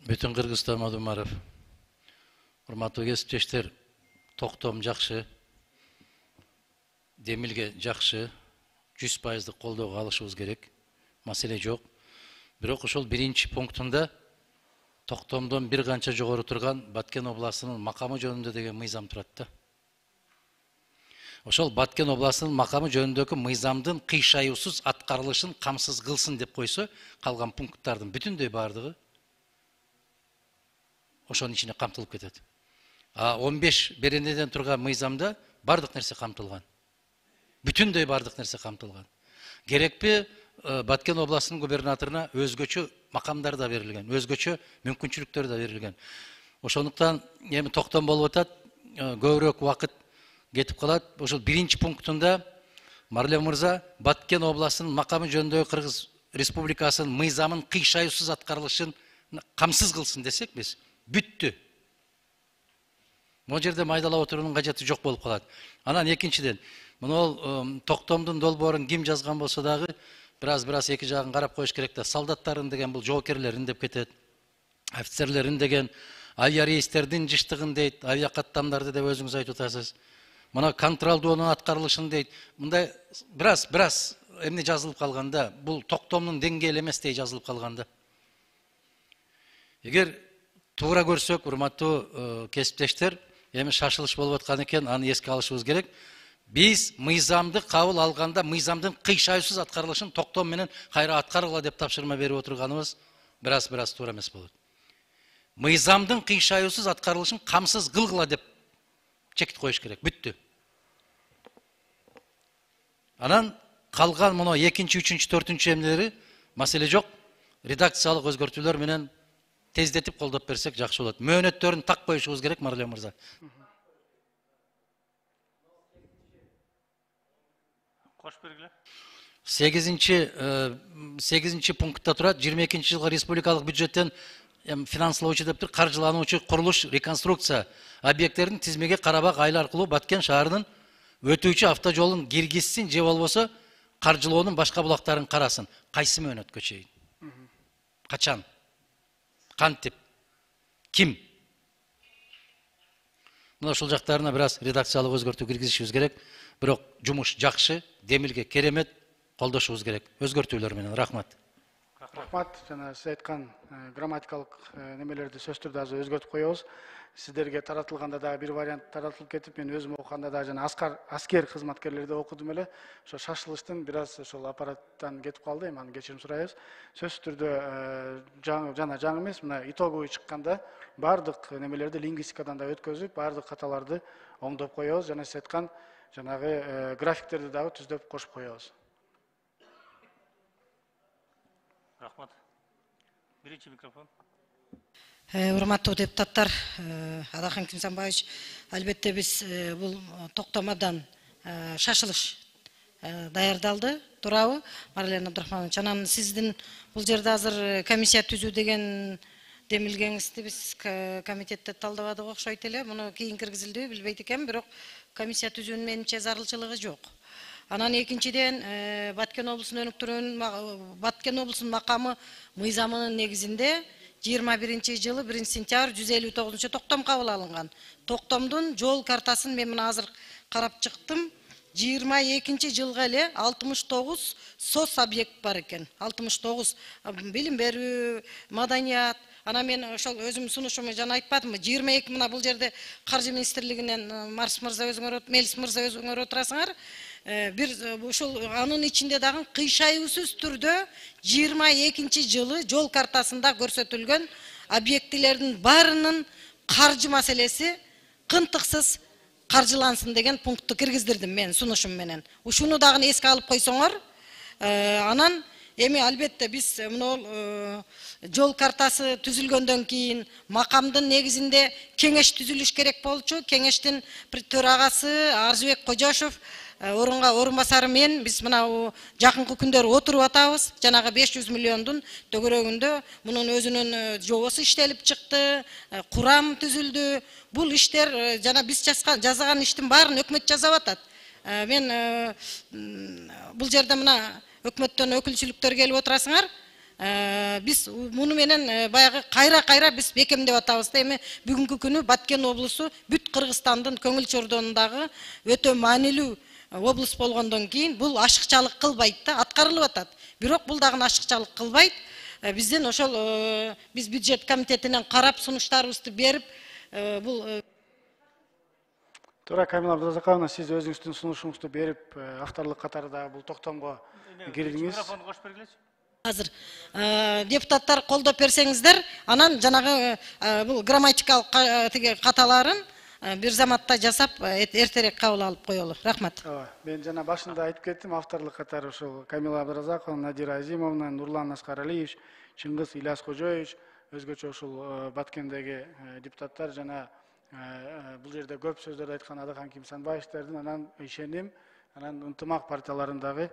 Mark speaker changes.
Speaker 1: Bütün Kırgızstan Madumarov. Урматтуу кесиптештер, токтом жакшы, демилге жакшы, 100% колдоого алышыбыз керек. Маселе жок. Бирок ошол биринчи пунктунда токтомдон бир канча жогору турган Баткен областынын макамы жөнүндө деген мыйзам турат да. Ошол Баткен областынын макамы жөнүндөгү мыйзамдын кыйшаюусуз аткарылышын камсыз кылсын деп койсо, калган пункттардын бүтүндөй бардыгы ошонун ичине камтылып кетет. 15 беренеден турган мыйзамда бардык нерсе камтылган. Бүтүндөй бардык нерсе камтылган. Керекпи Баткен областынын губернаторуна өзгөчө макамдар да берилген, өзгөчө мүмкүнчүлүктөр да берилген. Ошондуктан эми токтом болуп атат, көбүрөөк убакыт кетип калат. Ошол биринчи пунктунда Марлен мырза Баткен областынын макамы жөнүндөгү Кыргыз Республикасынын мыйзамын кыйшаюусуз аткарылышын камсыз кылсын десек биз бүттү. Могу жерде майдалап отуруунун кажети жок болуп калат. Анан экинчиден, мына токтомдун долбоорун ким жазган болсо дагы бираз эки жагын карап коюш керек да. Солдаттарын деген бул жоокерлерин деп кетет. Офицерлерин деген авиа рейстердин жыштыгын дейт, авиа каттамдарды деп өзүңүз айтып атасыз. Мына контролдоонун аткарылышын дейт. Мындай бираз эмне жазылып калганда, бул токтомдун деңгээли эместей жазылып калганда. Эгер туура көрсөк, урматтуу кесиптештер, эми шашылыш болуп аткан экен, аны эске алышыбыз керек. Биз мыйзамды кабыл алганда мыйзамдын кыйшаюусуз аткарылышын токтом менен кайра аткаргыла деп тапшырма берип отурганыбыз бираз туура эмес болот. Мыйзамдын кыйшаюусуз аткарылышын камсыз кылгыла деп чекит коюш керек. Бүттү. Анан калган мына 2-чи, 3-чү, 4-чү эмнелери маселе жок. Редакциялык өзгөртүүлөр менен тездетип колдоп берсек жакшы болот. Мөөнөттөрүн так коюшубуз керек, Марлен мырза. 8-чи пунктта турат, 22-чи жылга республикалык бюджеттен финанслоочу деп тур, каржылануучу курулуш, реконструкция объекттердин тизмеге Карабак айыл аркылуу Баткен шаарынын өтүүчү автожолун киргизсин же болбосо каржылоонун башка булактарын карасын. Кайсы мөөнөткө чейин? Качан? Кантип? Ким? Мына ушул жактарына бираз редакциялык өзгөртүү киргизишибиз керек. Бирок жумуш жакшы, демилге керемет, колдошубуз керек. Өзгөртүүлөр менен. Рахмат.
Speaker 2: Рахмат. Жана сиз айткан грамматикалык немелерди сөздөрдү азыр өзгөртүп коебуз. Сиздерге таратылганда дагы бир вариант таратылып кетип, мен өзүм окуганда дагы жана аскер кызматкерлерди окудум эле. Ошо шашылыштын бираз ошол аппараттан кетип калды, эми аны кечирим сурайбыз. Сөзсүз түрдө жаңы эмес, мына итоговый чыкканда бардык немелерди лингвистикадан да өткөзүп, бардык каталарды оңдоп коебуз, жана сиз айткан жанагы графиктерди дагы түздөп кошуп коебуз.
Speaker 3: Рахмат. Биринчи микрофон.
Speaker 4: Урматтуу депутаттар, Адахан Кимсанбаевич, албетте биз бул токтомадан шашылыш даярдалды, туурабы? Марлен Абдрахманович, анан сиздин бул жерде азыр комиссия түзүү деген демилгеңизди биз комитетте талдабадык окшойт эле. Муну кийин киргизилди, билбейт экенмин, бирок комиссия түзүүнүн менимче зарылчылыгы жок. Анан экинчиден Баткен облусунун өнүктүрүүнүн Баткен облусунун макамы мыйзамынын негизинде 21 жылы 1 сентябрь 159 токтом кабыл алынган. Токтомдун жол картасын мен мына азыр карап чыктым. 22 жылга эле 69 сос объект бар экен. 69 билим берүү, маданият. Ана мен ошол өзүм сунушуму жана айтпадымбы? 22 мына бул жерде каржы министрлигинен Марс мырза өзүңөр, Мелис мырза өзүңөр отурасыңар. Бир ушул анын ичинде дагы кыйшаюусуз түрдө 22 жылы жол картасында көрсөтүлгөн объектилердин баарынын каржы маселеси кынтыксыз каржылансын деген пунктты киргиздирдим мен сунушум менен. Ушуну дагы эске алып койсоңор, анан эми албетте биз мына жол картасы түзүлгөндөн кийин макамдын негизинде кеңеш түзүлүш керек болчу. Кеңештин төрагасы Арзыбек Кожошов, орун басары мен биз мына жакынкы күндөр отуруп атабыз. Жанагы 500 миллиондун төгөрөгүндө мунун өзүнүн жобосу иштелип чыкты, курам түзүлдү. Бул иштер жана биз жазган иштин баарын өкмөт жасап атат. Мен бул жерде мына өкмөттөн өкүлчүлүктөр келип отурасыңар. Биз муну менен баягы кайра биз бекемдеп атабыз да. Эми бүгүнкү күнү Баткен облусу бүт Кыргызстандын көңүл чордонундагы өтө маанилүү облус болгондон кийин бул ашыкчалык кылбайт да, аткарылып атат. Бирок бул дагы ашыкчалык кылбайт. Бизден ошол биз бюджет комитетинен карап сунуштарыбызды берип бул
Speaker 2: Туура, Камила Абдыразаковна, сиз өзүңүздүн сунушуңузду берип, авторлук катары дагы бул токтомго кирдиңиз.
Speaker 3: Микрофонду кошуп бергилечи.
Speaker 4: азыр депутаттар колдоп берсеңиздер, анан жанагы бул грамматикалык тиги каталарын бир заматта жасап эртерээк кабыл алып коелу. Рахмат.
Speaker 2: Мен жана башында айтып кеттим, авторлук катары ушул Камила Абдыразаковна, Надира Азимовна, Нурлан Аскаралиевич, Чыңгыз Ильяс Кожоевич, өзгөчө ушул Баткендеги депутаттар жана бул жерде көп сөздөрдү айткан Адакан Кимсанбаевдердин, анан ишеним, анан ынтымак партияларындагы